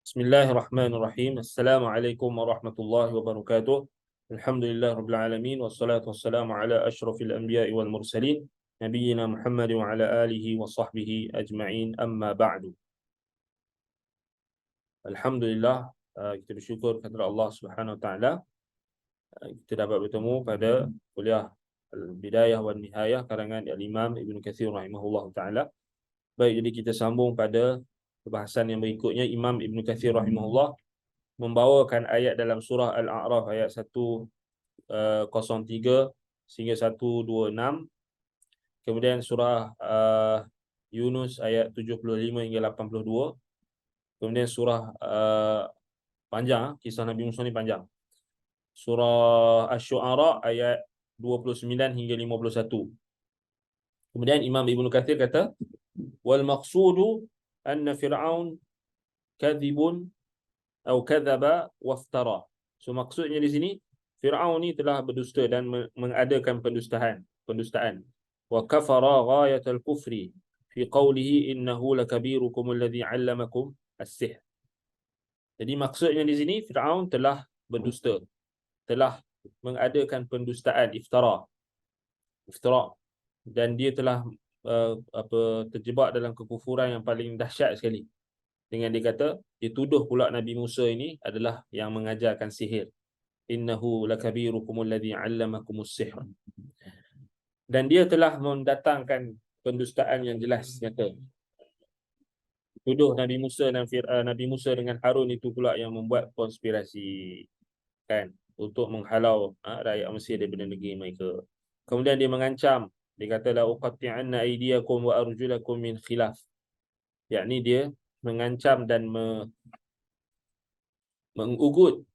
Bismillahirrahmanirrahim. Assalamualaikum warahmatullahi wabarakatuh. Alhamdulillah rabbil alamin wassalatu wassalamu ala asyrafil anbiya'i wal mursalin nabiyyina Muhammad wa ala alihi wa sahbihi ajma'in, amma ba'du. Alhamdulillah, kita bersyukur kepada Allah Subhanahu wa taala, kita dapat bertemu pada kuliah Al-Bidayah wan Nihayah karangan Al-Imam Ibn Katsir rahimahullah taala. Baik, jadi kita sambung pada perbahasan yang berikutnya. Imam Ibn Katsir rahimahullah membawakan ayat dalam surah Al-A'raf ayat 103 sehingga 126, kemudian surah Yunus ayat 75 hingga 82, kemudian surah panjang, kisah Nabi Musa ni panjang, surah Asy-Syu'ara ayat 29 hingga 51. Kemudian Imam Ibn Katsir kata, wal maqsudu anna fir'aun kadhibun atau kadzaba waftara. So maksudnya di sini Firaun ni telah berdusta dan mengadakan pendustaan. Wa kafara ghayatal kufri fi qawlihi innahu lakabirukum alladhi 'allamakum as-sihr. Jadi maksudnya di sini Firaun telah berdusta, telah mengadakan pendustaan, iftara, dan dia telah terjebak dalam kekufuran yang paling dahsyat sekali. Dengan dia kata, dia tuduh pula Nabi Musa ini adalah yang mengajarkan sihir. Innahu lakabirukum alladhi 'allamakumus sihr. Dan dia telah mendatangkan pendustaan yang jelas nyata. Tuduh Nabi Musa dan Nabi Musa dengan Harun itu pula yang membuat konspirasi, kan, untuk menghalau rakyat Mesir daripada negeri mereka. Kemudian dia mengancam, dia kata la uqatti'anna aydiyakum wa arjulakum min khilaf. Yakni dia mengancam dan mengugut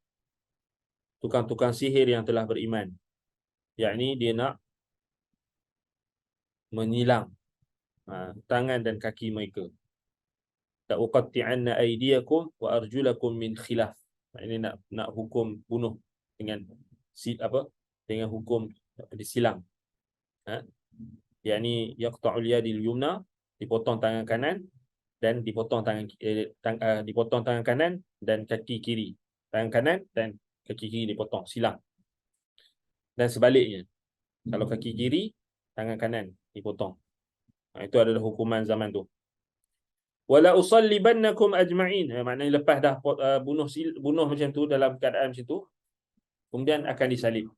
tukang-tukang sihir yang telah beriman. Yakni dia nak menyilang tangan dan kaki mereka. La uqatti'anna aydiyakum wa arjulakum min khilaf. Ini nak hukum bunuh dengan dengan hukum disilang. Yakni yaqta'ul yadil yumna, dipotong tangan kanan dan dipotong tangan kanan dan kaki kiri. Tangan kanan dan kaki kiri dipotong, silang. Dan sebaliknya, kalau kaki kiri, tangan kanan dipotong. Itu adalah hukuman zaman tu. Wala usallibannakum ajma'in. Maknanya lepas dah bunuh macam tu, dalam keadaan macam tu, kemudian akan disalib.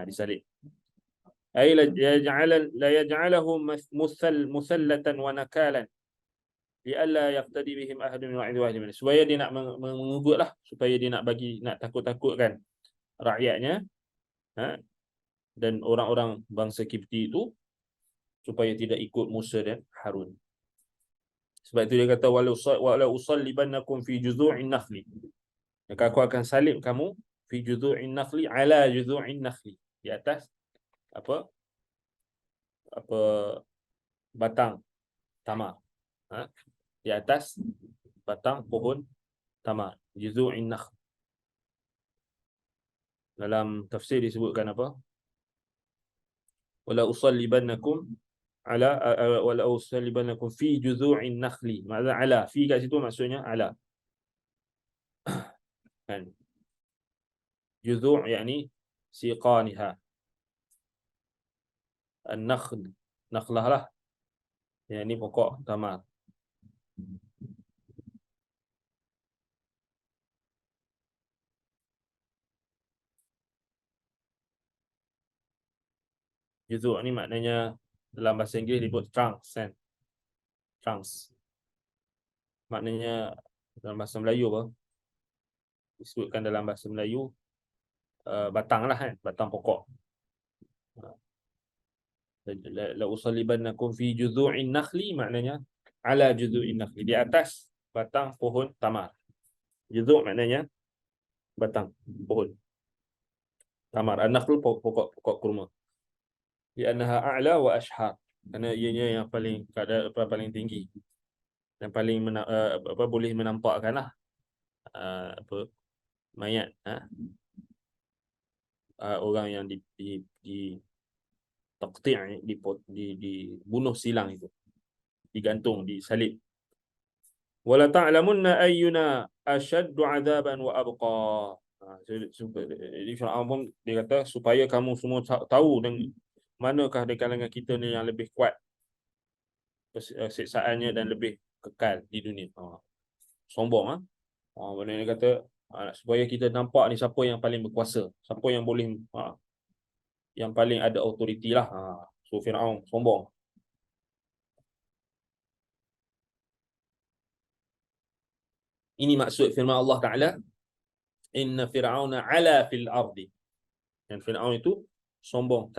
Disalib. Ay la yaj'alahum musallatan wa nakalan li'alla yaqtadi bihim ahadun min wa'idhi, supaya dia nak mengugutlah, supaya dia nak takut-takutkan rakyatnya, dan orang-orang bangsa Kipti itu supaya tidak ikut Musa dan Harun. Sebab itu dia kata wala usallibannakum fi juzu'in nakhli. Maka aku akan salib kamu fi juzu'in nakhli, ala juzu'in nakhli, di atas batang tamar. Di atas batang pohon tamar, juzu'in nakhl. Dalam tafsir disebutkan apa? Wala usallibannakum fi juzu'in nakhli. Maksudnya ala, fi kat situ maksudnya ala. Kan? Juzu' yakni siqaniha. An-nakhl, nakhlah lah. Yang ini pokok tamar. Juzu' ni maknanya dalam bahasa Inggeris disebut trunks, kan? Trunks. Maknanya dalam bahasa Melayu apa? Disebutkan dalam bahasa Melayu batang lah, kan? Batang pokok. La usallibannakum fi juzu'in nakhli, maknanya ala juzu'in nakhli, di atas batang pohon tamar. Juzu' maknanya batang pohon tamar. An-nakhl pokok kurma. Li'annaha a'la wa ashhar, kerana ianya yang paling tinggi dan paling boleh menampakkanlah mayat orang yang dibunuh silang itu, digantung, disalib. Wala ta'lamunna ayyuna ashaddu 'adzaban wa abqa. Jadi Firaun pun dia kata supaya kamu semua tahu dan manakah di kalangan kita ni yang lebih kuat siksaannya dan lebih kekal di dunia. Sombong ah. Benda ni kata supaya kita nampak ni siapa yang paling berkuasa, siapa yang boleh yang paling ada autoriti lah. So Firaun sombong. Ini maksud firman Allah Ta'ala, inna fir'auna ala fil ardi. Dan Firaun itu sombong,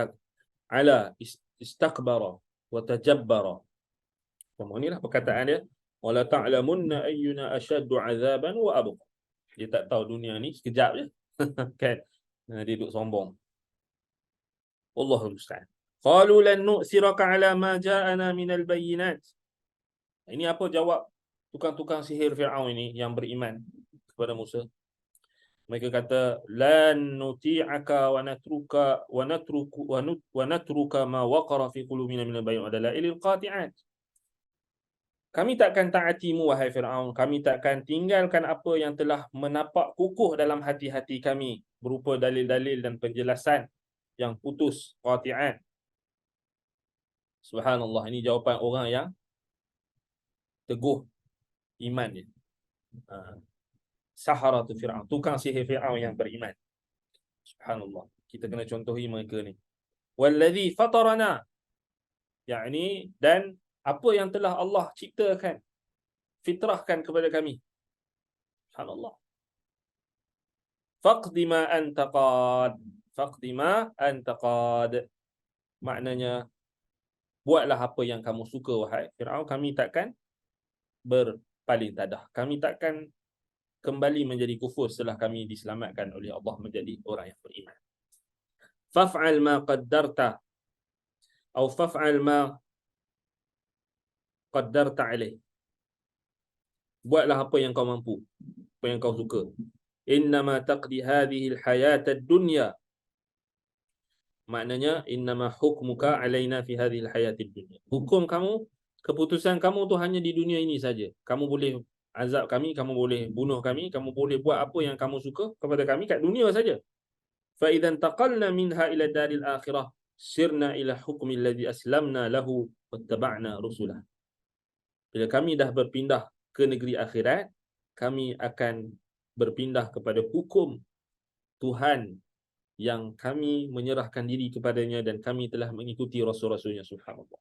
ala istakbara wa tajabbara. Semua inilah perkataan dia, wala ta'lamunna ayyuna ashaddu 'adzaban wa abqa. Dia tak tahu dunia ni sekejap je. Kan? Dia duduk sombong. Allahul musta'an. Qalu lan nu'siraka 'ala ma ja'ana minal bayyinat. Ini apa jawab tukang-tukang sihir Firaun ini yang beriman kepada Musa? Mereka kata lan nuti'aka wa natruka ma waqara fi qulubina min al-bayn wa dalailil qati'at. Kami takkan taatimu wahai Firaun, kami takkan tinggalkan apa yang telah menapak kukuh dalam hati-hati kami berupa dalil-dalil dan penjelasan yang putus, qati'at. Subhanallah, ini jawapan orang yang teguh iman dia. Saharatu Fir'aun, tukang sihir Fir'aun yang beriman. Subhanallah, kita kena contohi mereka ni. Wallazi fatarana, yakni dan apa yang telah Allah ciptakan, fitrahkan kepada kami. Subhanallah. Faqdi ma anta qad, faqdi ma anta qad. Maknanya buatlah apa yang kamu suka wahai Firaun, kami takkan berpaling tadah. Kami takkan kembali menjadi kufur setelah kami diselamatkan oleh Allah menjadi orang yang beriman. Faf'al ma qaddarta atau faf'al ma qaddarta alaih. Buatlah apa yang kau mampu, apa yang kau suka. Innama taqdi hadhihi al-hayat ad-dunya. Maknanya innama hukmuka alaina fi hadhihi al-hayat ad-dunya. Hukum kamu, keputusan kamu tu hanya di dunia ini saja. Kamu boleh azab kami, kamu boleh bunuh kami, kamu boleh buat apa yang kamu suka kepada kami kat dunia saja. Fa idzan taqalna minha ila daril akhirah sirna ila hukmi alladhi aslamna lahu wattaba'na rusulah. Bila kami dah berpindah ke negeri akhirat, kami akan berpindah kepada hukum Tuhan yang kami menyerahkan diri kepadanya dan kami telah mengikuti rasul-rasulnya. Subhanallah.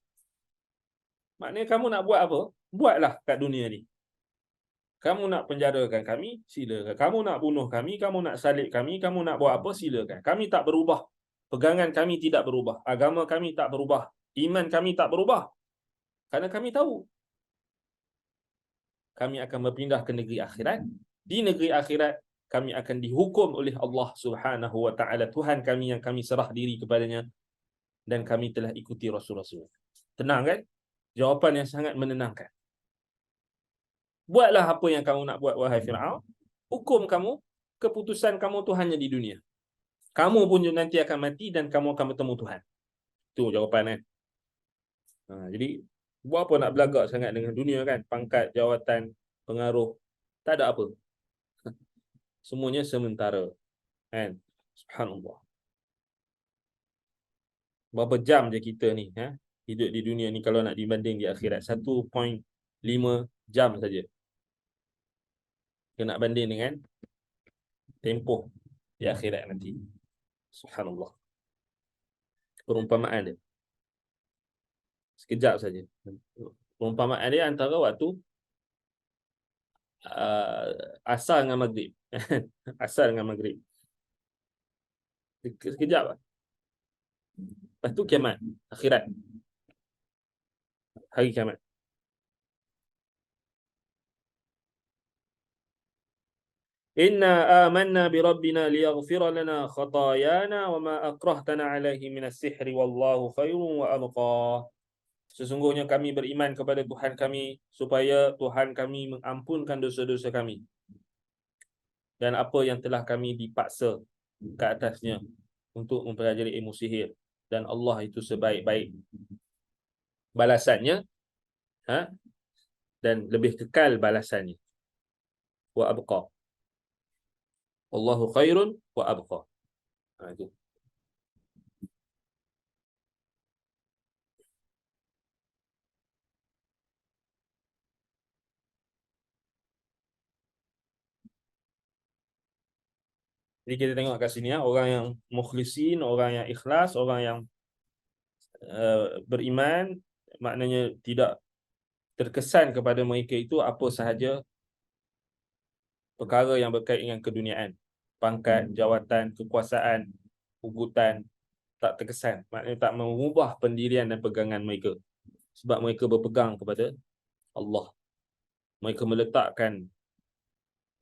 Maknanya kamu nak buat apa? Buatlah kat dunia ni. Kamu nak penjarakan kami, silakan. Kamu nak bunuh kami, kamu nak salib kami, kamu nak buat apa, silakan. Kami tak berubah. Pegangan kami tidak berubah. Agama kami tak berubah. Iman kami tak berubah. Kerana kami tahu kami akan berpindah ke negeri akhirat. Di negeri akhirat kami akan dihukum oleh Allah Subhanahu wa taala, Tuhan kami yang kami serah diri kepadanya, dan kami telah ikuti rasul-rasul. Tenang kan? Jawapan yang sangat menenangkan. Buatlah apa yang kamu nak buat wahai Firaun. Hukum kamu, keputusan kamu tu hanya di dunia. Kamu pun nanti akan mati dan kamu akan bertemu Tuhan. Itu jawapan. Jadi buat apa nak belagak sangat dengan dunia kan? Pangkat, jawatan, pengaruh, tak ada apa. Semuanya sementara. Kan? Subhanallah. Berapa jam je kita ni hidup di dunia ni kalau nak dibanding di akhirat? 1.5 jam saja. Kita nak banding dengan tempoh di akhirat nanti. Subhanallah. Perumpamaan dia sekejap saja. Perumpamaan dia antara waktu asar dengan maghrib. Asar dengan maghrib. Sekejap lah. Lepas tu kiamat, akhirat. Hari kiamat. Inna amanna bi rabbina liyaghfira lana khatayana wa ma akrahtana alaihi minas sihri wallahu khairun wa abqa. Sesungguhnya kami beriman kepada Tuhan kami supaya Tuhan kami mengampunkan dosa-dosa kami dan apa yang telah kami dipaksa ke atasnya untuk mempelajari ilmu sihir, dan Allah itu sebaik-baik balasannya dan lebih kekal balasannya. Wa abqa. Wallahu khairun wa abqa. Itu. Jadi kita tengok kat sini ya, orang yang mukhlisin, orang yang ikhlas, orang yang beriman, maknanya tidak terkesan kepada mereka itu apa sahaja perkara yang berkait dengan keduniaan, pangkat, jawatan, kekuasaan, ugutan, tak terkesan. Maknanya tak mengubah pendirian dan pegangan mereka. Sebab mereka berpegang kepada Allah. Mereka meletakkan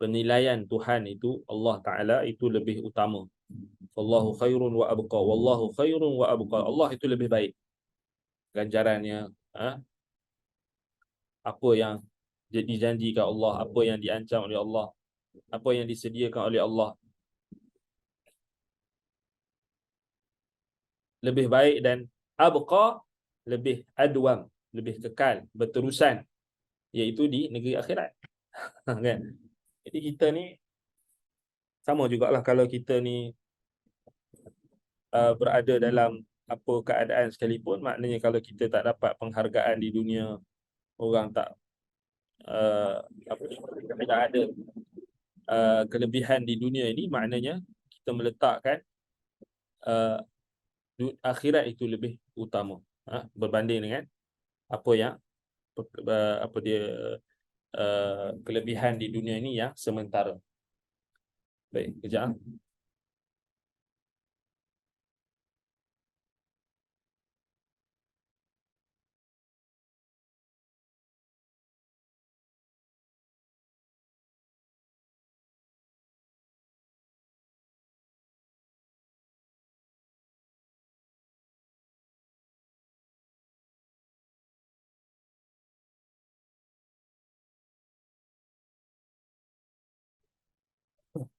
penilaian Tuhan itu, Allah Ta'ala itu lebih utama. Wallahu khairun wa abqa. Wallahu khairun wa abqa. Allah itu lebih baik. Ganjarannya, apa yang dijanjikan Allah, apa yang diancam oleh Allah, apa yang disediakan oleh Allah, lebih baik, dan abqa, lebih adwam, lebih kekal, berterusan, iaitu di negeri akhirat. Kan? Jadi kita ni sama jugalah kalau kita ni berada dalam apa keadaan sekalipun, maknanya kalau kita tak dapat penghargaan di dunia, orang tak tidak ada kelebihan di dunia ini, maknanya kita meletakkan akhirat itu lebih utama, berbanding dengan apa yang apa dia kelebihan di dunia ini yang sementara. Baik, kejap.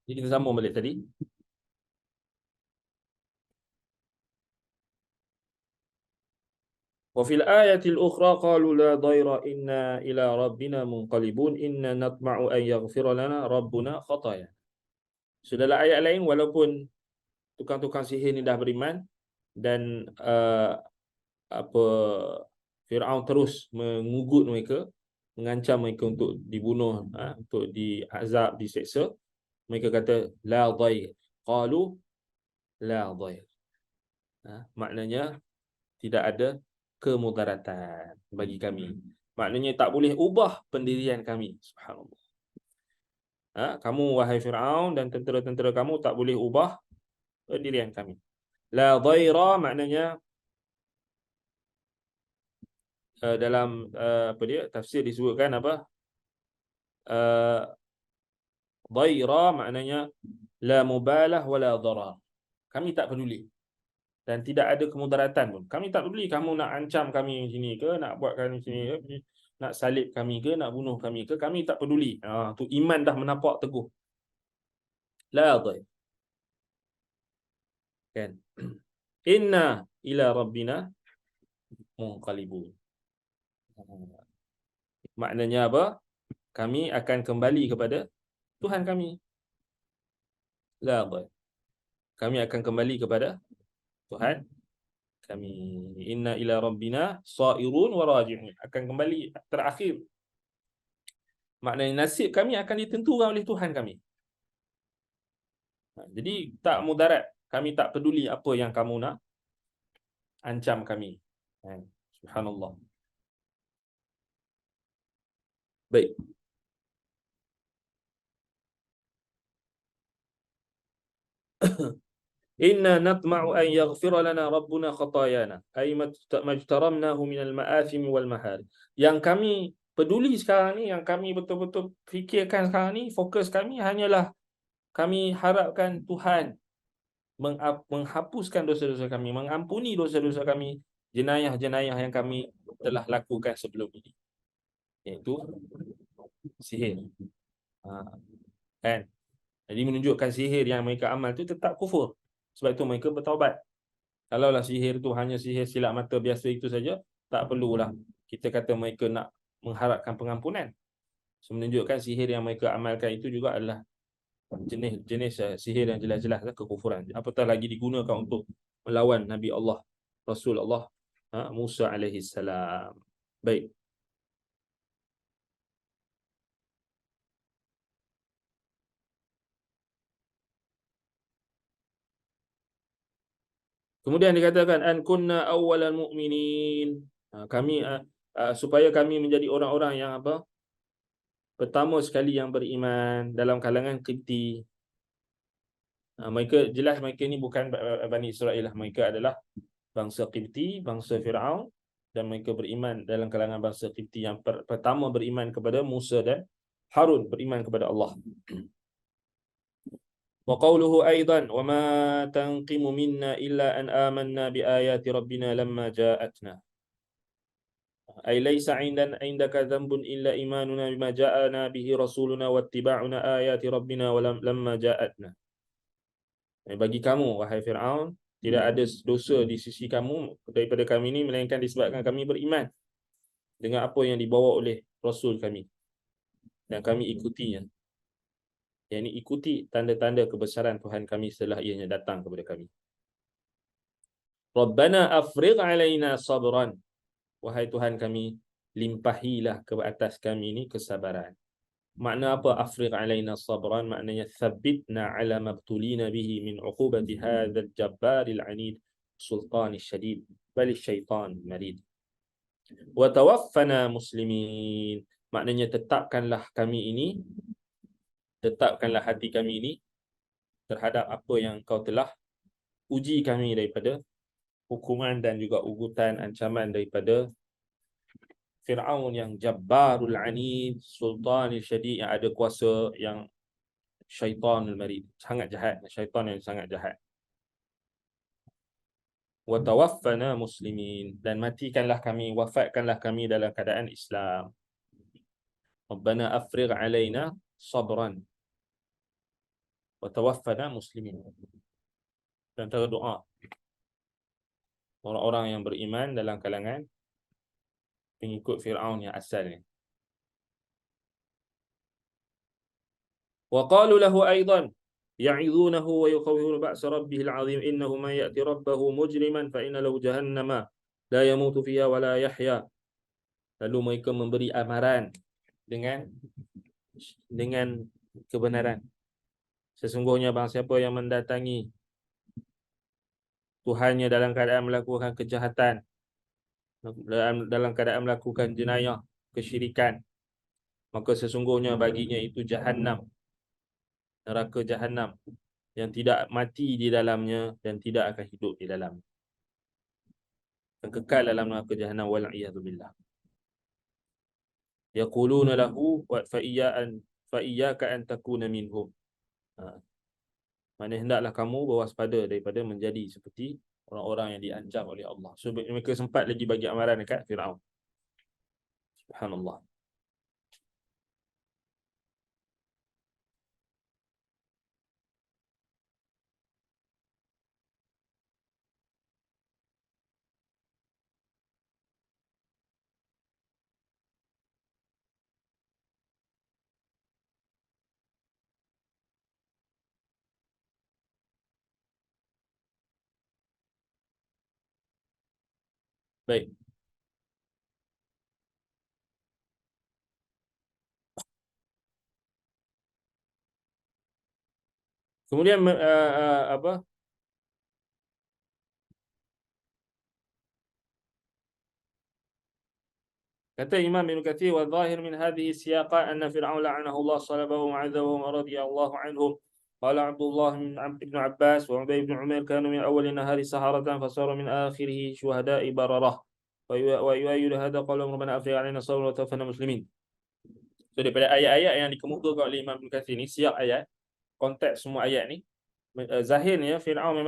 Jadi kita sambung balik tadi. Wa fil ayatil ukhra qalu la dhaira inna ila rabbina munqalibun inna natma'u an yaghfira lana rabbuna khataya. Sudahlah ayat lain, walaupun tukang-tukang sihir ni dah beriman dan apa Firaun terus mengugut mereka, mengancam mereka untuk dibunuh, untuk diazab, diseksa, mereka kata la dhair. Qalu la dhair. Maknanya tidak ada kemudaratan bagi kami. Maknanya tak boleh ubah pendirian kami. Subhanallah. Kamu wahai Firaun dan tentera-tentera kamu tak boleh ubah pendirian kami. La dhaira maknanya dalam apa dia tafsir disebutkan apa? Dhaira maknanya la mubalah wala darar. Kami tak peduli dan tidak ada kemudaratan pun. Kami tak peduli kamu nak ancam kami sini ke, nak buat kami sini ke, nak salib kami ke, nak bunuh kami ke, kami tak peduli. Tu iman dah menapak teguh. La dhair. Kan? Inna ila rabbina munqalibun. Maknanya apa? Kami akan kembali kepada Tuhan kami. La dhair. Kami akan kembali kepada Tuhan kami. Inna ila rabbina sairun wa raji'un. Akan kembali terakhir. Maknanya nasib kami akan ditentukan oleh Tuhan kami. Jadi tak mudarat. Kami tak peduli apa yang kamu nak ancam kami. Subhanallah. Baik. Inna natma'u an yaghfira lana rabbuna khatayana ay majtaramnahu minal ma'athim wal mahar. Yang kami peduli sekarang ni, yang kami betul-betul fikirkan sekarang ni, fokus kami hanyalah kami harapkan Tuhan menghapuskan dosa-dosa kami, mengampuni dosa-dosa kami, jenayah-jenayah yang kami telah lakukan sebelum ini, iaitu sihir. Kan? Jadi menunjukkan sihir yang mereka amal tu tetap kufur. Sebab itu mereka bertaubat. Kalaulah sihir tu hanya sihir silap mata biasa itu saja, tak perlulah kita kata mereka nak mengharapkan pengampunan. So, menunjukkan sihir yang mereka amalkan itu juga adalah jenis sihir yang jelas-jelas kekufuran. Apatah lagi digunakan untuk melawan Nabi Allah, Rasul Allah Musa alaihi salam. Baik. Kemudian dikatakan an kunna awwalal mu'minin. Kami supaya kami menjadi orang-orang yang apa? Pertama sekali yang beriman dalam kalangan Qibti. Mereka jelas mereka ni bukan Bani Israel lah. Mereka adalah bangsa Qibti, bangsa Firaun, dan mereka beriman dalam kalangan bangsa Qibti yang pertama beriman kepada Musa dan Harun, beriman kepada Allah. Wa qawluhu aidan wa ma tanqimu minna illa an amanna bi ayati rabbina lamma ja'atna. Ay laysa 'indaka dhanbun illa imanuna bima ja'ana bihi rasuluna wattiba'una ayati rabbina wa lamma ja'atna. Bagi kamu wahai Firaun, tidak ada dosa di sisi kamu daripada kami ini melainkan disebabkan kami beriman dengan apa yang dibawa oleh rasul kami dan kami ikutinya. Yang ini ikuti tanda-tanda kebesaran Tuhan kami setelah ianya datang kepada kami. Rabbana afrigh alaina sabran. Wahai Tuhan kami, limpahilah ke atas kami ini kesabaran. Makna apa afrigh alaina sabran? Maknanya thabbitna ala mabtulina bihi min uqubati hadzal jabbaril anid sultani syadid bal syaitan marid. Wa tawaffana muslimin. Maknanya tetapkanlah hati kami ini terhadap apa yang kau telah uji kami daripada hukuman dan juga ugutan ancaman daripada Fir'aun yang jabbarul anid, sultanil syadid, yang ada kuasa, yang syaitanul marid, sangat jahat, syaitan yang sangat jahat. Wa tawaffana muslimin, dan matikanlah kami, wafatkanlah kami dalam keadaan Islam. Rabbana afrigh alaina sabran wa tawaffana muslimin. Dan antara doa orang-orang yang beriman dalam kalangan pengikut Fir'aun yang asal ni. Wa qalu lahu aidan ya'idhunahu wa yukhawwifuna ba'sa rabbihil 'azim innahu man ya'ti rabbahu mujriman fa inna lahu jahannama la yamutu fiha wa la yahya. Lalu mereka memberi amaran dengan kebenaran. Sesungguhnya barang siapa yang mendatangi Tuhannya dalam keadaan melakukan kejahatan, dalam keadaan melakukan jenayah, kesyirikan, maka sesungguhnya baginya itu Jahannam, neraka Jahannam, yang tidak mati di dalamnya dan tidak akan hidup di dalamnya, dan kekal dalam neraka Jahannam, wal iyadu billah. Yaquluna lahu fa iyyaka an takuna minhum. Maksudnya hendaklah kamu berwaspada daripada menjadi seperti orang-orang yang diancam oleh Allah. So mereka sempat lagi bagi amaran dekat Firaun. Subhanallah. Baik. Kemudian apa? Kata Imam Ibn Katsir, wa zahir min hadhihi siyaqat anna Fir'aun la'anahu Allah salabahu wa 'adzabahu wa radiyallahu anhum. Qala Abdullah ibn Abbas wa Ubay ibn Umair kanu min awwal nahari saharatan fasaru min akhirih syuhada'i bararah. Wa yu'ayyidu hadha qawlu rabbana afrigh 'alaina sabran wa tawaffana muslimin. So daripada ayat-ayat yang dikemukakan oleh Imam Ibn Katsir ni, siap ayat, konteks semua ayat ni, zahirnya Fir'aun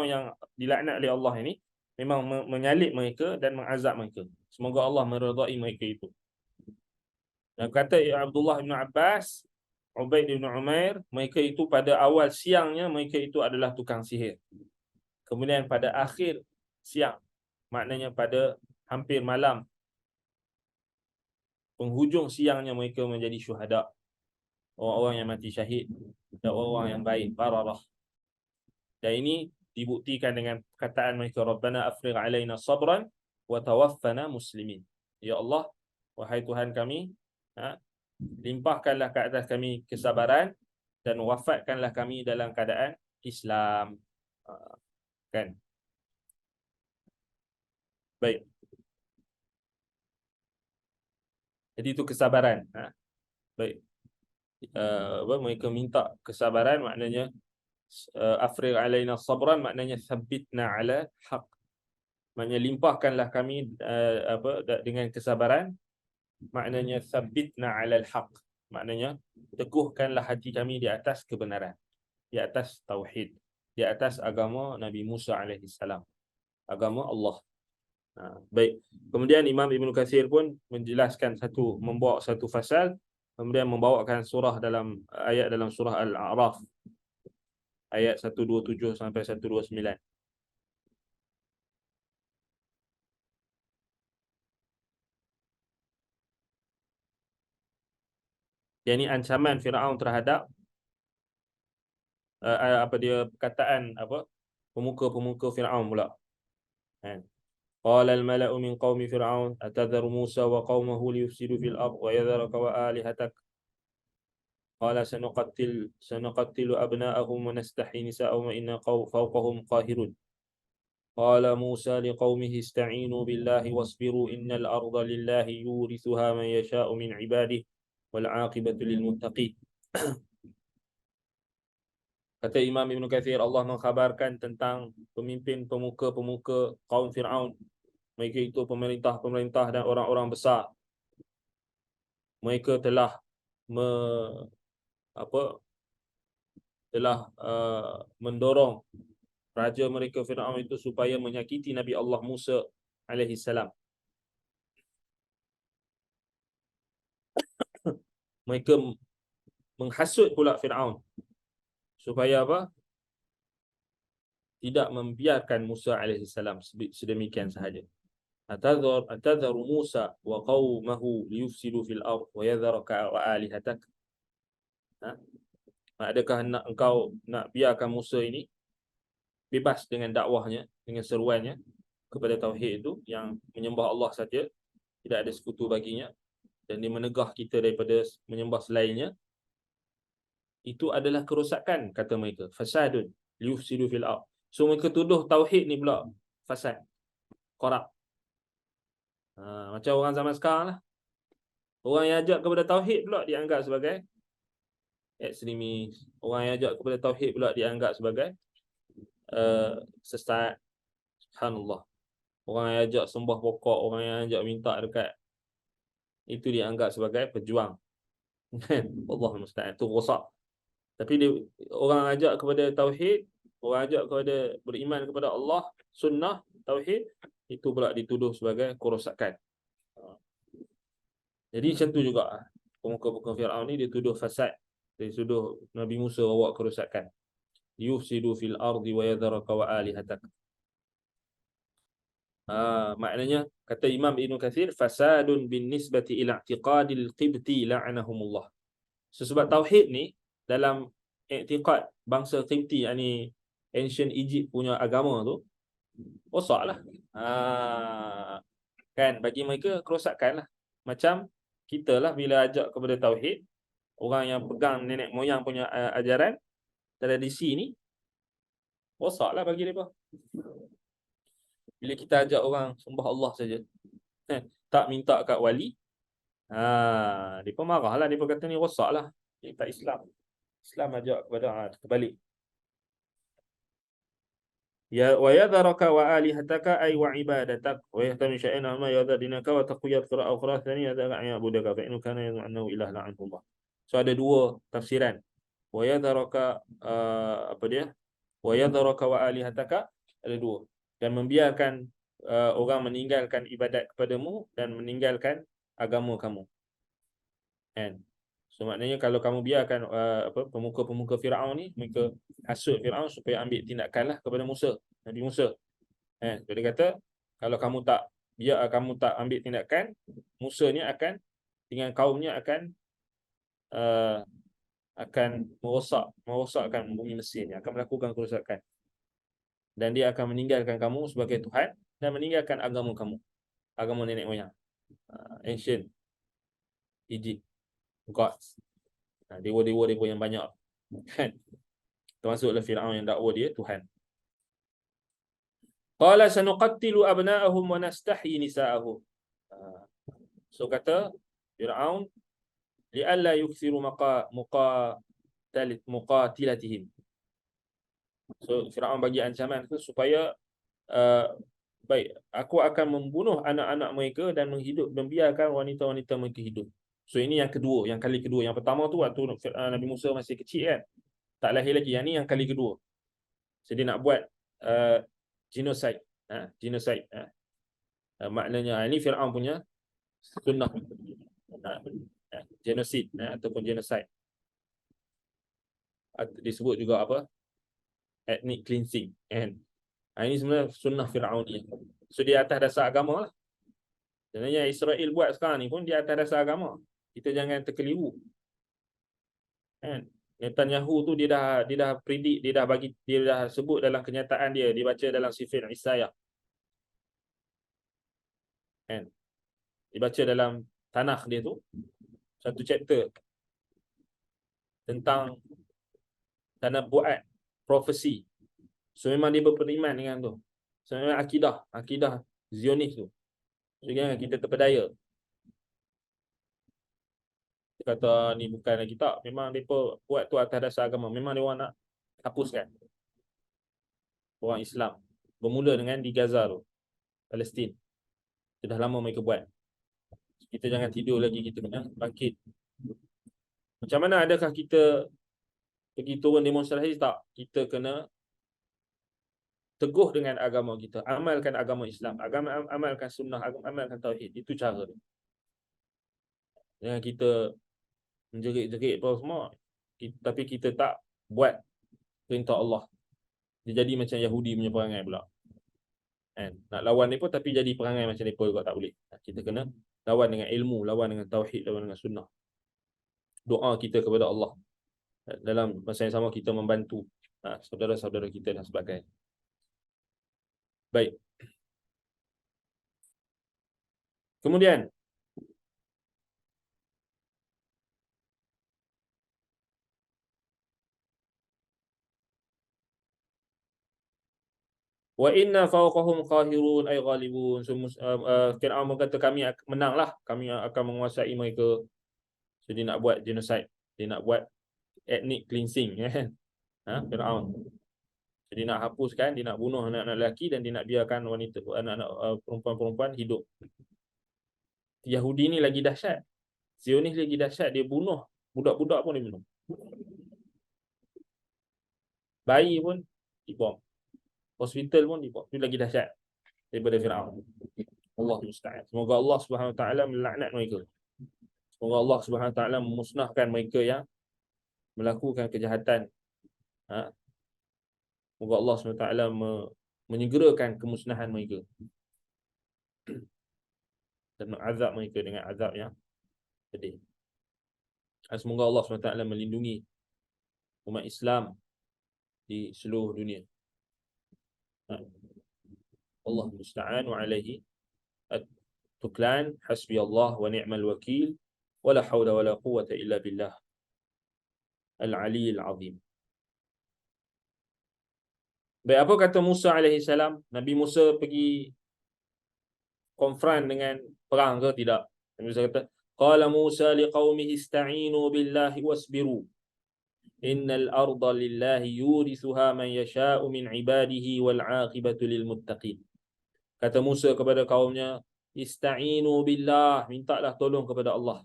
yang dilaknat oleh Allah ini memang menyalib mereka dan mengazab mereka. Semoga Allah meridai mereka itu. Dan kata Abdullah bin Abbas, Ubaid bin Umair, mereka itu pada awal siangnya mereka itu adalah tukang sihir. Kemudian pada akhir siang, maknanya pada hampir malam, penghujung siangnya mereka menjadi syuhada, orang-orang yang mati syahid dan orang-orang yang baik, bararah. Dan ini dibuktikan dengan perkataan mereka, Rabbana afrigh alaina sabran wa tawaffana muslimin. Ya Allah, wahai Tuhan kami, limpahkanlah ke atas kami kesabaran dan wafatkanlah kami dalam keadaan Islam. Kan? Baik. Jadi itu kesabaran. Baik. Mereka minta kesabaran, maknanya afrigh alaina sabran, maknanya thabbitna ala haq. Maknanya limpahkanlah kami dengan kesabaran, maknanya thabbitna ala haq. Maknanya teguhkanlah hati kami di atas kebenaran, di atas tauhid, di atas agama Nabi Musa alaihi salam, agama Allah. Baik. Kemudian Imam Ibn Katsir pun menjelaskan membawa satu fasal, kemudian membawakan surah ayat dalam surah Al-A'raf ayat 127 sampai 129. Yang ini ancaman Firaun terhadap perkataan pemuka-pemuka Firaun pula. Qala al-mala'u min qaumi Fir'aun atadharu Musa wa qaumahu liyufsidu fil ardh wa yadharaka wa alihatak. Qala sanuqattilu abna'ahum wa nastahyi nisa'ahum wa inna fawqahum qahirun. Qala Musa liqaumihi ista'inu billahi wasbiru innal arda lillahi yurithuha man yasha'u min ibadihi wal 'aqibatu lil muttaqin. Kata Imam Ibn Katsir, Allah mengkhabarkan tentang pemimpin pemuka-pemuka kaum Fir'aun. Mereka itu pemerintah-pemerintah dan orang-orang besar. Mereka telah mendorong raja mereka Fir'aun itu supaya menyakiti Nabi Allah Musa alaihi salam. Mereka menghasut pula Fir'aun supaya tidak membiarkan Musa alaihi salam sedemikian sahaja. Atadharu Musa wa qaumahu liyufsidu fil ardh wa yadharaka wa alihatak. Adakah engkau nak biarkan Musa ini bebas dengan dakwahnya, dengan seruannya kepada tauhid itu, yang menyembah Allah saja, tidak ada sekutu baginya, dan dia menegah kita daripada menyembah selainnya? Itu adalah kerosakan, kata mereka. Fasadun liyufsidu fil ardh. So mereka tuduh tauhid ni pula fasad, korup. Macam orang zaman sekarang lah. Orang yang ajak kepada tauhid pula dianggap sebagai ekstremis. Orang yang ajak kepada tauhid pula dianggap sebagai sesat. Subhanallah. Orang yang ajak sembah pokok, orang yang ajak minta dekat, itu dianggap sebagai pejuang. Allah musta'an, itu rosak. Tapi orang ajak kepada tauhid, orang ajak kepada beriman kepada Allah, sunnah, tauhid, itu pula dituduh sebagai kerosakan. Jadi macam tu juga pemuka-pemuka Fir'aun ni dituduh fasad, dituduh Nabi Musa bawa kerosakan. Yufsidu fil ardi wa yadharaka wa alihatak. Maknanya kata Imam Ibn Katsir, fasadun bin nisbati ila i'tiqadil qibti la'anahumullah. Sebab tauhid ni dalam i'tiqad bangsa Qibti, yakni ancient Egypt punya agama tu, rosaklah. Kan, bagi mereka kerosakan lah. Macam kita lah, bila ajak kepada tauhid, orang yang pegang nenek moyang punya ajaran, tradisi ni, rosaklah bagi mereka. Bila kita ajak orang sembah Allah saja, tak minta kat wali, mereka marah lah, mereka kata ni rosak lah, ini tak Islam. Islam ajak kepada terbalik. Ya wa yadharaka wa alihataka ay wa ibadatak wa yahtami syai'an ma yadhadinaka wa taqiyat qira'a ukhra thaniya dzaka ya'budaka fa innahu kana yad'u ilah la'anullah. So ada dua tafsiran. Wa yadharaka wa yadharaka wa alihataka, ada dua. Dan membiarkan orang meninggalkan ibadat kepadamu dan meninggalkan agama kamu. Kan? So maknanya kalau kamu biarkan pemuka-pemuka Firaun ni, mereka hasut Firaun supaya ambil tindakanlah kepada Musa, Nabi Musa. Jadi kata, kalau kamu tak ambil tindakan, Musa ni akan dengan kaumnya akan merosakkan bumi Mesir, akan melakukan kerosakan, dan dia akan meninggalkan kamu sebagai Tuhan dan meninggalkan agama kamu, agama nenek moyang, ancient Egypt gods, dewa-dewa yang banyak kan, termasuklah Firaun yang dakwa dia Tuhan. Qala sanuqattilu abna'ahum wa nastahyi nisa'ahum. So kata Firaun, li'alla yukthiru muqatilatihim. So Firaun bagi ancaman tu supaya baik, aku akan membunuh anak-anak mereka dan membiarkan wanita-wanita mereka hidup. So ini yang kedua, yang kali kedua. Yang pertama tu waktu Nabi Musa masih kecil kan, tak lahir lagi. Yang ni yang kali kedua. So dia nak buat genocide. Genocide. Maknanya ini Firaun punya sunnah, genocide ataupun genocide. Disebut juga apa? Ethnic cleansing kan. Ini sebenarnya sunnah Firaun ni. So dia atas dasar agama lah. Sebenarnya Israel buat sekarang ni pun dia atas dasar agama. Kita jangan terkeliru. Kan? Netanyahu tu dia dah predict, dia dah sebut dalam kenyataan dia, dibaca dalam Sifir Isaiah. Kan? Dibaca dalam Tanakh dia tu satu chapter tentang tanah buat profesi. So memang dia berperiman dengan tu. So memang akidah Zionis tu. So jangan kita terpedaya. Dia kata ni bukan kitab, memang mereka buat tu atas dasar agama. Memang dia orang nak hapuskan orang Islam. Bermula dengan di Gaza tu, Palestin. Sudah lama mereka buat. Kita jangan tidur lagi, kita kena bangkit. Macam mana, adakah kita pergi turun demonstrasi? Tak. Kita kena teguh dengan agama kita, amalkan agama Islam, amalkan sunnah, amalkan tauhid. Itu cara dia. Jangan kita menjerit-jerit apa semua, tapi kita tak buat perintah Allah. Dia jadi macam Yahudi punya perangai pula. Nak lawan mereka tapi jadi perangai macam mereka juga tak boleh. Kita kena lawan dengan ilmu, lawan dengan tauhid, lawan dengan sunnah. Doa kita kepada Allah. Dalam masa yang sama kita membantu saudara-saudara kita dan sebagainya. Baik. Kemudian wa inna fawqahum qahirun ay ghalibun. So, Fir'aun berkata kami menanglah, kami akan menguasai mereka. So dia nak buat genocide, dia nak buat ethnic cleansing kan. Fir'aun. So, dia nak hapuskan, dia nak bunuh anak-anak lelaki dan dia nak biarkan wanita, anak-anak perempuan-perempuan hidup. Yahudi ni lagi dahsyat. Zionis lagi dahsyat, dia bunuh budak-budak pun dia bunuh. Bayi pun dibom. Hospital pun dibom. Itu lagi dahsyat daripada Firaun. Allah musta'an. Semoga Allah Subhanahu Wa Taala melaknat mereka. Semoga Allah Subhanahu Wa Taala memusnahkan mereka yang melakukan kejahatan. Semoga Allah Subhanahu Wa Taala menyegerakan kemusnahan mereka dan mengazab mereka dengan azab yang pedih. Semoga Allah Subhanahu Wa Taala melindungi umat Islam di seluruh dunia. Allah musta'an wa alaihi at-tuklan. Hasbi Allah wa ni'mal wakil. Wala hawla wala quwwata illa billah al-aliyyil azim. Baik, apa kata Musa alaihi salam? Nabi Musa pergi konfront dengan perang ke tidak? Nabi Musa kata, qala Musa liqaumihi ista'inu billahi wasbiru. Innal arda lillahi yurithuha man yasha'u min ibadihi wal 'aqibatu lil muttaqin. Kata Musa kepada kaumnya, ista'inu billah, mintalah tolong kepada Allah.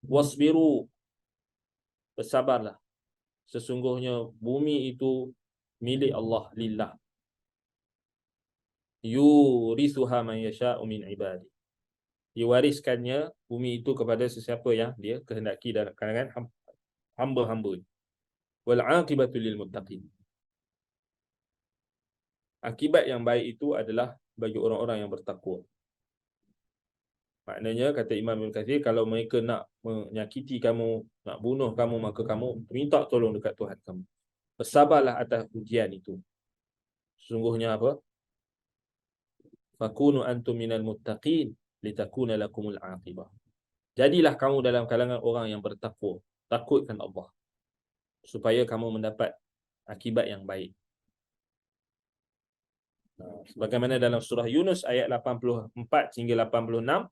Wasbiru, bersabarlah. Sesungguhnya bumi itu milik Allah, lillah. Yurithuha man yasha'u min ibadihi. Diwariskannya bumi itu kepada sesiapa yang dia kehendaki dalam kalangan hamba-hamba. Wal 'aqibatu lil muttaqin. Akibat yang baik itu adalah bagi orang-orang yang bertakwa. Maknanya kata Imam Ibn Katsir, kalau mereka nak menyakiti kamu, nak bunuh kamu, maka kamu minta tolong dekat Tuhan kamu. Bersabarlah atas ujian itu. Sesungguhnya apa? Fakunu antum minal muttaqin litakuna lakumul aqibah. Jadilah kamu dalam kalangan orang yang bertakwa, takutkan Allah, supaya kamu mendapat akibat yang baik. Sebagaimana dalam surah Yunus ayat 84 hingga 86,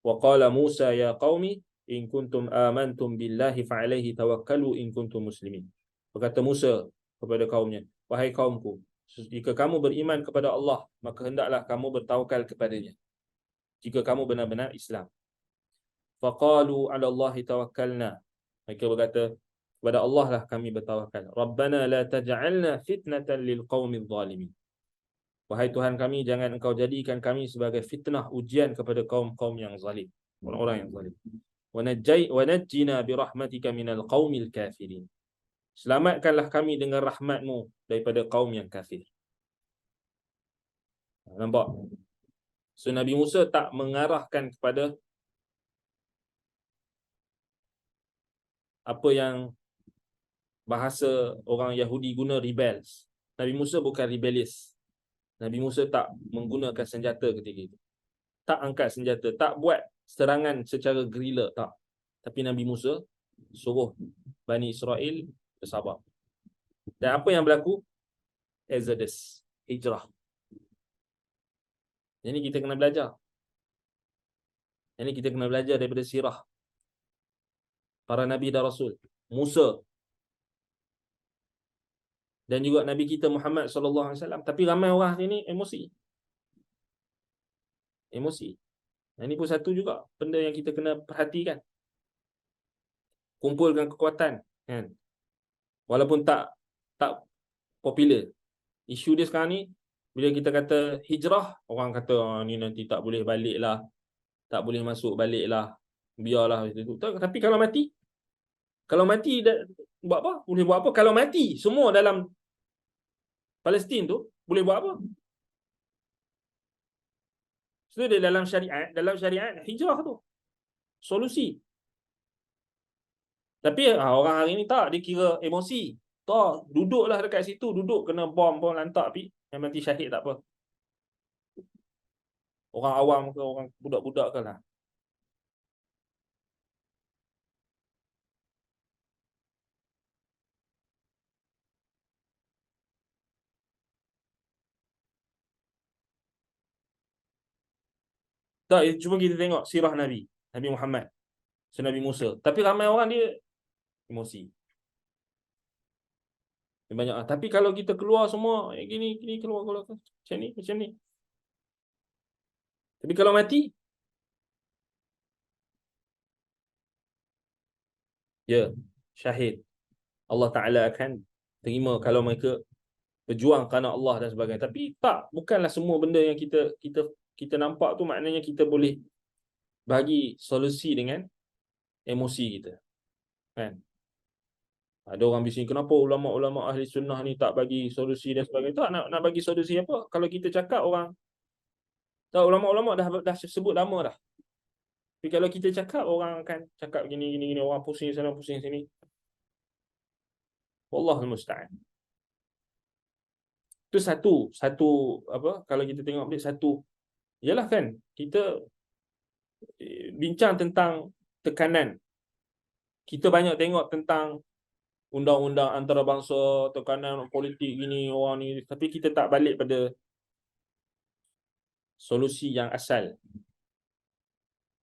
wa qala Musa ya qaumi in kuntum amantum billahi fa alaihi tawakkalu in kuntum muslimin. Berkata Musa kepada kaumnya, wahai kaumku, jika kamu beriman kepada Allah, maka hendaklah kamu bertawakal kepadanya jika kamu benar-benar Islam. Faqalu 'ala Allahi tawakkalna. Mereka berkata, kepada Allah lah kami bertawakal. Rabbana la taj'alna fitnatan lil qaumidh dhalimin. Wahai Tuhan kami, jangan engkau jadikan kami sebagai fitnah, ujian kepada kaum-kaum yang zalim, orang-orang yang zalim. Wa najjina bi rahmatika minal qaumil kafirin. Selamatkanlah kami dengan rahmatmu daripada kaum yang kafir. Nampak? So Nabi Musa tak mengarahkan kepada apa yang bahasa orang Yahudi guna, rebels. Nabi Musa bukan rebellious. Nabi Musa tak menggunakan senjata ketika itu. Tak angkat senjata, tak buat serangan secara gerila, tak. Tapi Nabi Musa suruh Bani Israel bersabar. Dan apa yang berlaku? Exodus, hijrah. Jadi kita kena belajar. Jadi kita kena belajar daripada sirah para Nabi dan Rasul. Musa dan juga Nabi kita Muhammad SAW. Tapi ramai orang sini emosi. Ini pun satu juga benda yang kita kena perhatikan. Kumpulkan kekuatan, kan? Walaupun tak popular. Isu dia sekarang ni, bila kita kata hijrah, orang kata ni nanti tak boleh balik lah, tak boleh masuk balik lah, biarlah itu. Tapi kalau mati buat apa? Boleh buat apa? Kalau mati semua dalam Palestin tu, boleh buat apa? So dia dalam syariat hijrah tu solusi. Tapi orang hari ni tak, dia kira emosi. Tak, duduklah dekat situ, duduk kena bom lantak api, yang mati syahid tak apa. Orang awam ke, orang budak-budak ke lah. Tak, cuma kita tengok sirah Nabi Muhammad, Nabi Musa. Tapi ramai orang dia emosi. Dia banyak. Tapi kalau kita keluar semua gini keluar macam ni. Tapi kalau mati, ya, syahid. Allah Ta'ala akan terima kalau mereka berjuang kerana Allah dan sebagainya. Tapi tak, bukanlah semua benda yang kita nampak tu maknanya kita boleh bagi solusi dengan emosi kita. Kan? Ada orang bising, kenapa ulama-ulama ahli sunnah ni tak bagi solusi dan sebagainya. Tak, nak bagi solusi apa? Kalau kita cakap orang, tak, ulama-ulama dah sebut lama dah. Tapi kalau kita cakap, orang akan cakap gini, orang pusing sana, pusing sini. Wallahul musta'an. Itu satu apa, kalau kita tengok satu, ialah kan kita bincang tentang tekanan. Kita banyak tengok tentang undang-undang antarabangsa, tekanan politik gini, orang ni, tapi kita tak balik pada solusi yang asal.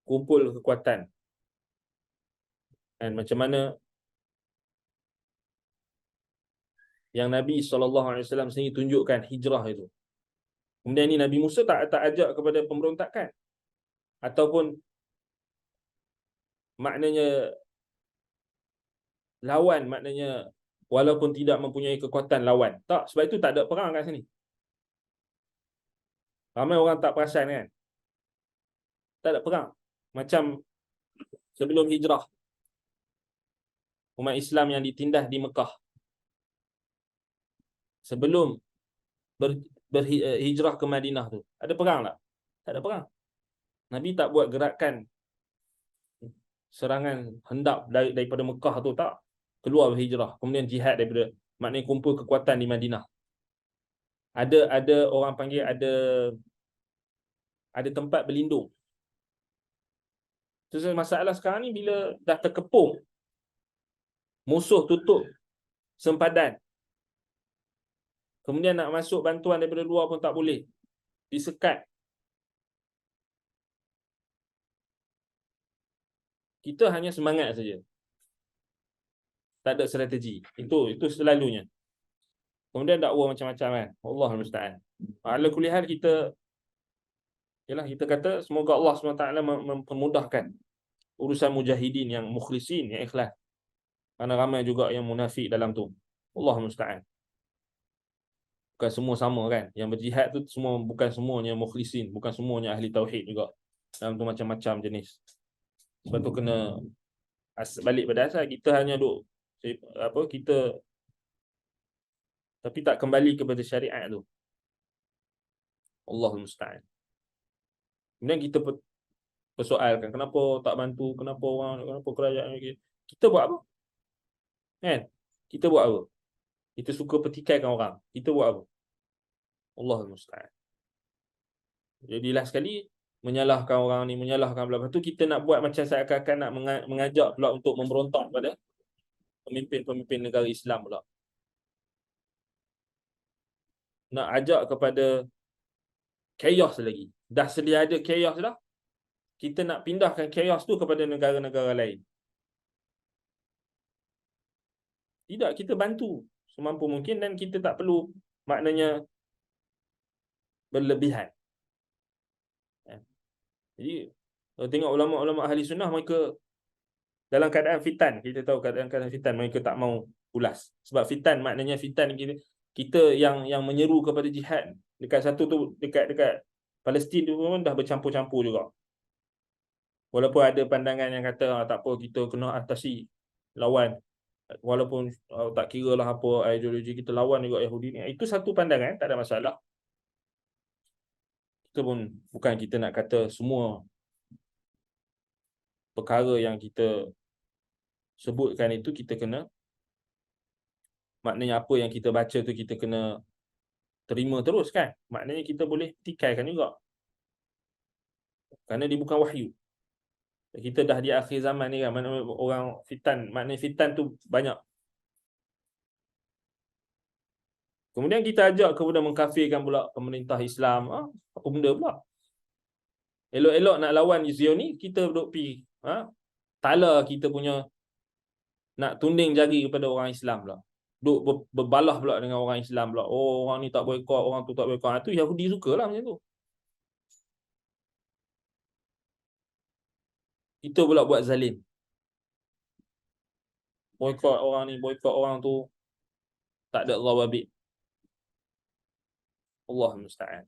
Kumpul kekuatan. Dan macam mana yang Nabi SAW sendiri tunjukkan hijrah itu. Kemudian ni Nabi Musa tak ajak kepada pemberontakan. Ataupun maknanya lawan, maknanya walaupun tidak mempunyai kekuatan lawan. Tak, sebab itu tak ada perang kat sini. Ramai orang tak perasan kan. Tak ada perang. Macam sebelum hijrah, umat Islam yang ditindas di Mekah. Sebelum berhijrah ke Madinah tu, ada perang tak? Tak ada perang. Nabi tak buat gerakan serangan hendap daripada Mekah tu, tak. Keluar berhijrah, kemudian jihad daripada, maknanya kumpul kekuatan di Madinah. Ada orang panggil ada tempat berlindung. Terus masalah sekarang ni, bila dah terkepung, musuh tutup sempadan, kemudian nak masuk bantuan daripada luar pun tak boleh, disekat. Kita hanya semangat saja, tak ada strategi. Itu selalunya. Kemudian dakwah macam-macam kan. Allahul musta'an. Ala kulli hal, kita kata semoga Allah SWT mempermudahkan urusan mujahidin yang mukhlisin, yang ikhlas. Kerana ramai juga yang munafik dalam tu. Allahul musta'an. Bukan semua sama kan. Yang berjihad tu semua, bukan semuanya mukhlisin, bukan semuanya ahli tauhid juga. Dalam tu macam-macam jenis. Sebab tu kena balik pada asal. Kita hanya kita tapi tak kembali kepada syariat tu. Allahul musta'an. Kemudian kita persoalkan, kenapa tak bantu, kenapa kerajaan kita buat apa? Kan? Kita buat apa? Kita suka petikaikan orang. Kita buat apa? Allahul musta'an. Jadilah sekali menyalahkan orang ni, menyalahkan belah. Lepas tu kita nak buat macam seakan-akan nak mengajak pula untuk memberontak pada pemimpin-pemimpin negara Islam pula. Nak ajak kepada chaos lagi. Dah sedia ada chaos dah. Kita nak pindahkan chaos tu kepada negara-negara lain. Tidak, kita bantu semampu mungkin, dan kita tak perlu maknanya berlebihan. Jadi tengok ulama-ulama ahli sunnah, mereka dalam keadaan fitan, kita tahu keadaan fitan, mereka tak mau ulas. Sebab fitan, maknanya fitan kita yang menyeru kepada jihad dekat satu tu, dekat Palestin tu pun dah bercampur-campur juga. Walaupun ada pandangan yang kata tak apa, kita kena atasi lawan, walaupun tak kira lah apa ideologi, kita lawan juga Yahudi ni. Itu satu pandangan, tak ada masalah. Kita pun bukan kita nak kata semua perkara yang kita sebutkan itu kita kena, maknanya apa yang kita baca tu kita kena terima terus kan. Maknanya kita boleh tikaikan juga, kerana dia bukan wahyu. Kita dah di akhir zaman ni kan, mana orang fitan, maknanya fitan tu banyak. Kemudian kita ajak kepada mengkafirkan pula pemerintah Islam. Apa benda pula? Elok-elok nak lawan Zionis, kita duduk pergi tala kita punya, nak tunding jari kepada orang Islam pula. Duk berbalah pula dengan orang Islam pula. Oh, orang ni tak boykot, orang tu tak boykot. Itu Yahudi sukalah macam tu. Kita pula buat zalim. Boykot orang ni, boykot orang tu. Tak ada dhawabit. Allah musta'an.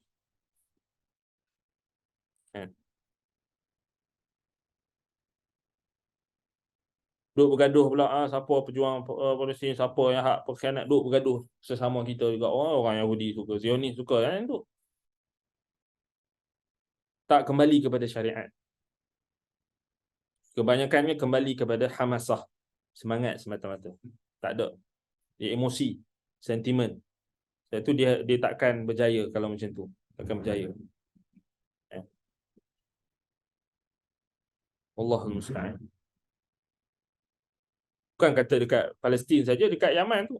Duk bergaduh pula, siapa pejuang Palestin, siapa yang hak berkhianat, duk bergaduh sesama kita juga. Orang Yahudi suka, Zionis suka kan tu. Tak kembali kepada syariat. Kebanyakannya kembali kepada hamasah, semangat semata-mata. Tak ada. Dia emosi, sentimen. Sebab tu dia takkan berjaya kalau macam tu. Takkan berjaya. Allahul musta'an. Bukan kata dekat Palestin saja, dekat Yaman tu,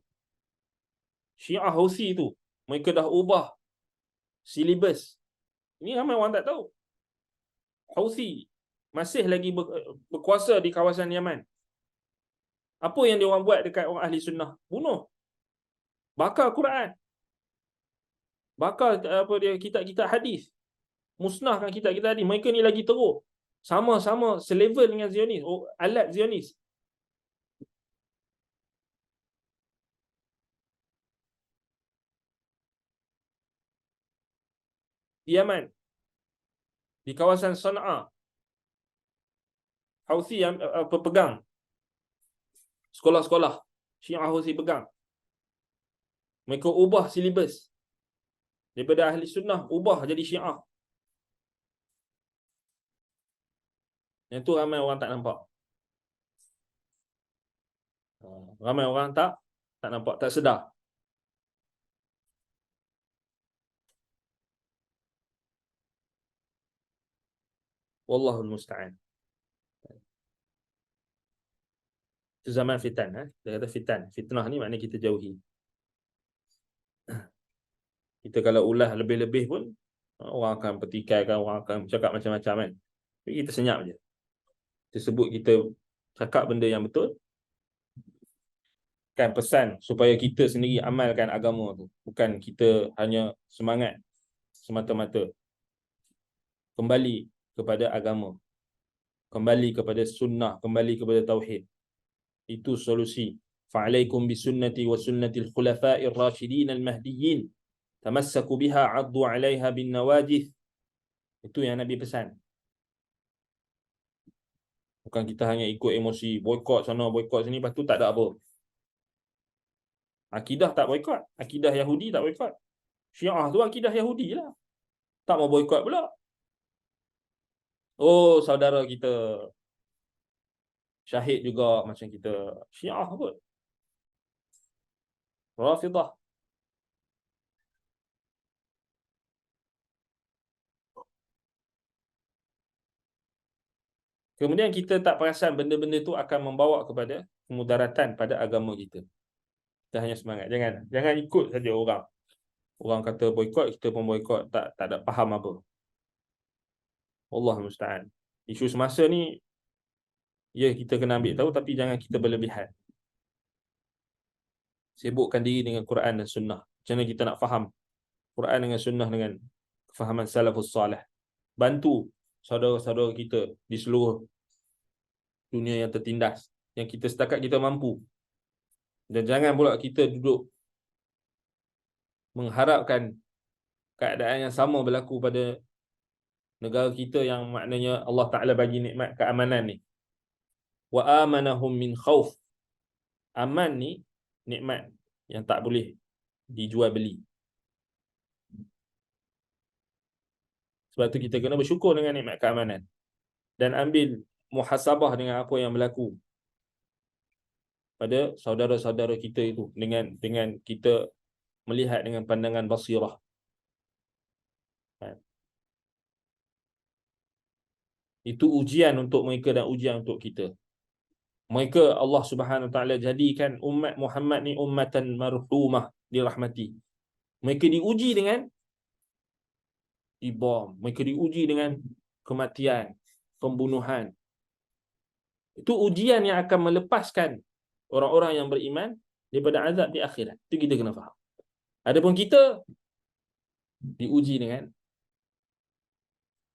Syiah Houthi tu, mereka dah ubah silibus. Ini ramai orang tak tahu. Houthi masih lagi berkuasa di kawasan Yaman. Apa yang dia orang buat dekat orang ahli sunnah? Bunuh. Bakar Quran. Bakar kitab-kitab hadis. Musnahkan kitab-kitab hadis. Mereka ni lagi teruk. Sama-sama selevel dengan Zionis. Alat Zionis. Di Yaman, di kawasan Sana'a, Houthi yang pegang sekolah-sekolah. Syiah Houthi pegang. Mereka ubah silibus. Daripada ahli sunnah ubah jadi Syiah. Yang tu ramai orang tak nampak. Ramai orang tak nampak, tak sedar. Wallahul musta'an. Itu zaman fitan. Dia kata fitan. Fitnah ni maknanya kita jauhi. Kita kalau ulah lebih-lebih pun, orang akan petikaikan, orang akan cakap macam-macam kan. Tapi kita senyap je. Kita sebut kita cakap benda yang betul. Kan pesan supaya kita sendiri amalkan agama tu. Bukan kita hanya semangat semata-mata. Kembali kepada agama. Kembali kepada sunnah. Kembali kepada tauhid. Itu solusi. Fa'alaikum bisunnati wa sunnatil khulafa'ir rasyidin al-mahdiyyin. Tamassaku biha 'addu 'alaiha bin nawajith. Itu yang Nabi pesan. Bukan kita hanya ikut emosi, boikot sana, boikot sini, lepas tu tak ada apa. Akidah tak boikot, akidah Yahudi tak boikot. Syiah tu akidah Yahudi lah. Tak mau boikot pula. Oh, saudara kita syahid juga macam kita. Syiah kot. Rafidah. Kemudian kita tak perasan benda-benda tu akan membawa kepada kemudaratan pada agama kita. Kita hanya semangat. Jangan ikut saja orang. Orang kata boikot, kita pun boikot. Tak ada faham apa. Allah musta'an. Isu semasa ni, ya kita kena ambil tahu, tapi jangan kita berlebihan. Sibukkan diri dengan Quran dan Sunnah. Macam mana kita nak faham Quran dengan Sunnah dengan kefahaman salafus salih. Bantu saudara-saudara kita di seluruh dunia yang tertindas, yang kita setakat kita mampu. Dan jangan pula kita duduk mengharapkan keadaan yang sama berlaku pada negara kita yang maknanya Allah Ta'ala bagi nikmat keamanan ni. Wa amanahum min khawf. Aman ni nikmat yang tak boleh dijual beli. Sebab tu kita kena bersyukur dengan nikmat keamanan dan ambil muhasabah dengan apa yang berlaku pada saudara-saudara kita itu, dengan kita melihat dengan pandangan basirah. Itu ujian untuk mereka dan ujian untuk kita. Mereka Allah Subhanahu Wa Taala jadikan umat Muhammad ni ummatan marhumah, dirahmati. Mereka diuji dengan dibom, mereka diuji dengan kematian, pembunuhan. Itu ujian yang akan melepaskan orang-orang yang beriman daripada azab di akhirat. Itu kita kena faham. Adapun kita diuji dengan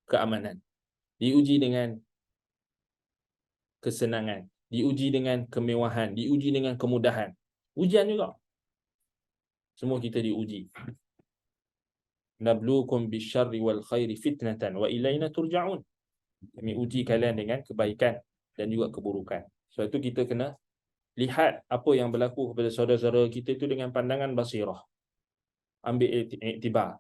keamanan, diuji dengan kesenangan, diuji dengan kemewahan, diuji dengan kemudahan. Ujian juga. Semua kita diuji. Nabluukum bisyarri wal khairi fitnatan wa ilaina turja'un. Kami uji kalian dengan kebaikan dan juga keburukan. Sebab itu kita kena lihat apa yang berlaku kepada saudara-saudara kita itu dengan pandangan basirah. Ambil iktibar.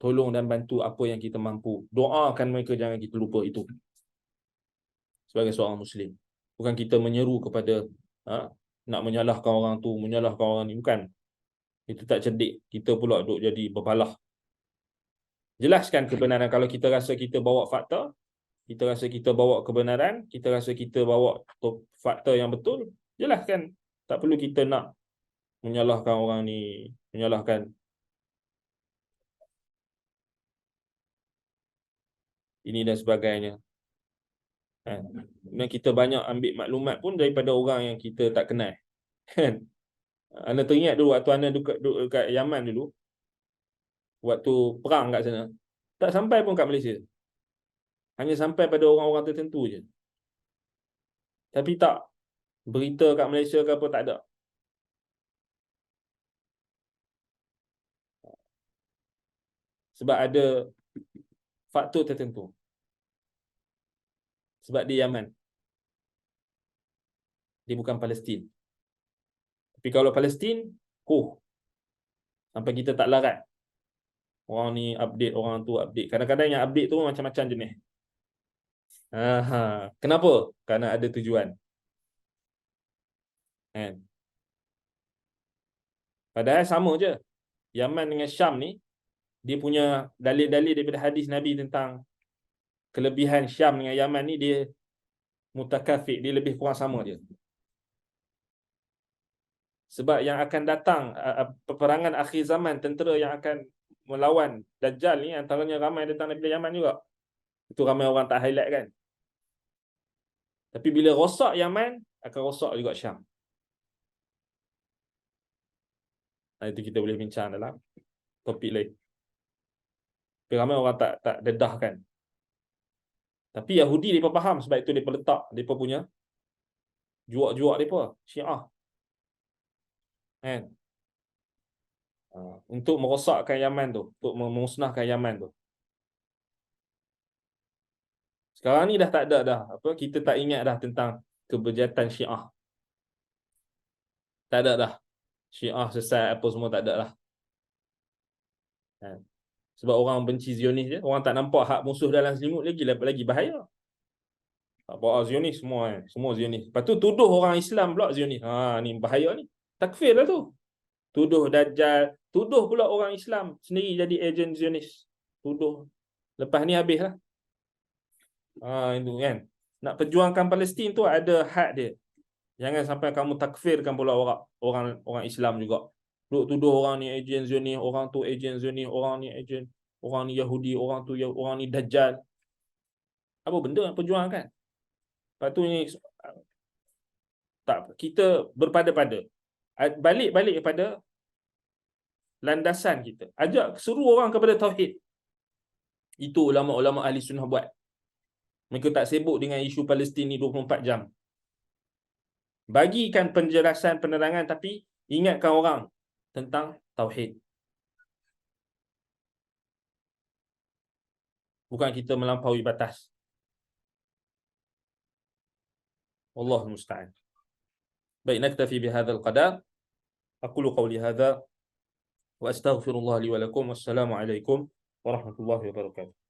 Tolong dan bantu apa yang kita mampu. Doakan mereka, jangan kita lupa itu. Sebagai seorang Muslim. Bukan kita menyeru kepada nak menyalahkan orang tu, menyalahkan orang ni. Bukan. Itu tak cerdik. Kita pula duk jadi berbalah. Jelaskan kebenaran. Kalau kita rasa kita bawa fakta, kita rasa kita bawa kebenaran, kita rasa kita bawa fakta yang betul, jelaskan. Tak perlu kita nak menyalahkan orang ni, menyalahkan ini dan sebagainya. Dan kita banyak ambil maklumat pun daripada orang yang kita tak kenal. Anda teringat dulu waktu anda duduk kat Yaman dulu, waktu perang kat sana, tak sampai pun kat Malaysia. Hanya sampai pada orang-orang tertentu je. Tapi tak berita kat Malaysia ke apa, tak ada. Sebab ada faktor tertentu. Sebab dia Yaman. Dia bukan Palestin. Tapi kalau Palestin, sampai kita tak larat. Orang ni update, orang tu update. Kadang-kadang yang update tu macam-macam jenis. Kenapa? Karena ada tujuan. Kan? Padahal sama je. Yaman dengan Syam ni, dia punya dalil-dalil daripada hadis Nabi tentang kelebihan Syam dengan Yaman ni, dia mutakafik, dia lebih kurang sama dia. Sebab yang akan datang, peperangan akhir zaman, tentera yang akan melawan Dajjal ni, antaranya ramai datang daripada Yaman juga. Itu ramai orang tak highlight kan. Tapi bila rosak Yaman, akan rosak juga Syam. Itu kita boleh bincang dalam topik lain. Tapi ramai orang tak dedahkan. Tapi Yahudi mereka faham, sebab itu mereka letak mereka punya juak-juak mereka, Syiah. Kan? Untuk merosakkan Yaman tu, untuk memusnahkan Yaman tu. Sekarang ni dah tak ada dah. Kita tak ingat dah tentang kebejatan Syiah. Tak ada dah. Syiah sesat apa semua tak ada lah. Kan? Sebab orang benci Zionis je. Orang tak nampak hak musuh dalam selimut lagi bahaya. Tak bawa Zionis semua kan. Semua Zionis. Lepas tu tuduh orang Islam pula Zionis. Ni bahaya ni. Takfir lah tu. Tuduh Dajjal. Tuduh pula orang Islam sendiri jadi ejen Zionis. Tuduh. Lepas ni habis lah. Itu kan. Nak perjuangkan Palestin tu ada had dia. Jangan sampai kamu takfirkan pula orang Islam juga. Duk tuduh orang ni ejen Zionis, orang tu ejen Zionis, orang ni ejen, orang ni Yahudi, orang ni Dajjal. Apa benda yang perjuangkan? Lepas tu ni tak, kita berpada-pada. Balik kepada landasan kita. Ajak suruh orang kepada tauhid. Itu ulama-ulama ahli sunnah buat. Mereka tak sibuk dengan isu Palestin ni 24 jam. Bagikan penjelasan, penerangan, tapi ingatkan orang tentang tauhid. Bukan kita melampaui batas. Wallahu musta'an. Baik, naktafi bihadzal qadar. Aqulu qawli hadza wa astaghfirullah li wa lakum. Wassalamu alaikum warahmatullahi wabarakatuh.